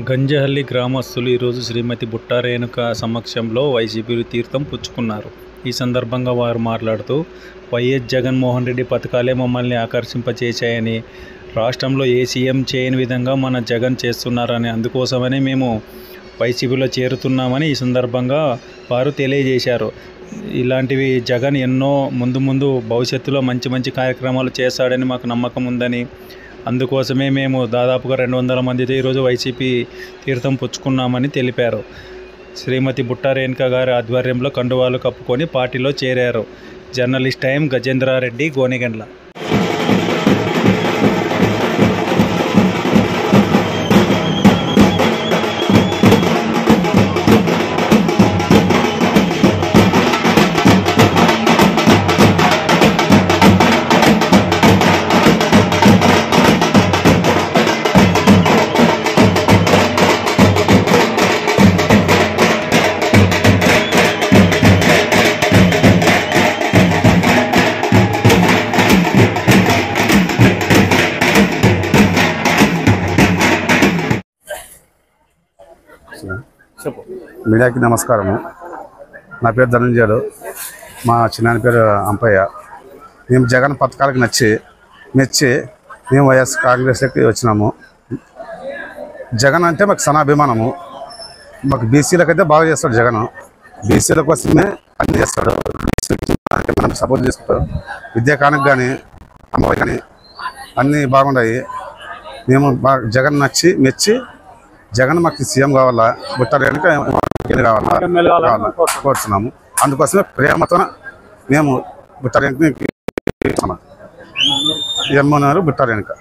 గంజహల్లి గ్రామస్తులు ఈరోజు శ్రీమతి బుట్టా రేణుక సమక్షంలో వైసీపీ తీర్థం పుచ్చుకున్నారు. ఈ సందర్భంగా వారు మాట్లాడుతూ, వైఎస్ జగన్మోహన్ రెడ్డి పథకాలే మమ్మల్ని ఆకర్షింపచేశాయని, రాష్ట్రంలో ఏ సీఎం చేయని విధంగా మన జగన్ చేస్తున్నారని, అందుకోసమని మేము వైసీపీలో చేరుతున్నామని ఈ సందర్భంగా వారు తెలియజేశారు. ఇలాంటివి జగన్ ఎన్నో ముందు భవిష్యత్తులో మంచి కార్యక్రమాలు చేస్తాడని మాకు నమ్మకం ఉందని, అందుకోసమే మేము దాదాపుగా 200 మందితో ఈరోజు వైసీపీ తీర్థం పుచ్చుకున్నామని తెలిపారు. శ్రీమతి బుట్టా రేణుక గారి ఆధ్వర్యంలో కండువాలు కప్పుకొని పార్టీలో చేరారు. Journalist time Gajendra Reddy, Gonegandla. మీడియాకి నమస్కారము. నా పేరు ధనంజయుడు, మా చిన్నాని పేరు అంపయ్య. మేము జగన్ పథకాలకు మెచ్చి మేము వైఎస్ కాంగ్రెస్లోకి వచ్చినాము. జగన్ అంటే మాకు సనాభిమానము. మాకు బీసీలకైతే బాగా చేస్తాడు జగన్. బీసీల కోసమే అన్ని చేస్తాడు. మనం సపోర్ట్ చేసుకుంటాం. విద్యాకానికి కానీ అమ్మవారి కానీ అన్నీ బాగున్నాయి. మేము బాగా జగన్ మెచ్చి జగన్ మాకు సీఎం కావాలా, బుట్టా రేణుక కావాలా కోరుతున్నాము. అందుకోసమే ప్రేమతో మేము బుట్టా రేణుక ఎమ్మన్నారు. బుట్టా రేణుక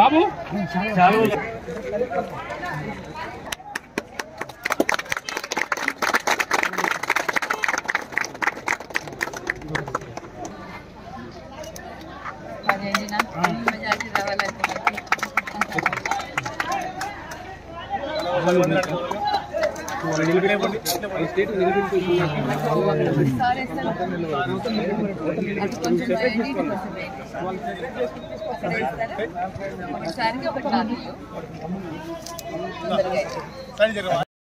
బాబు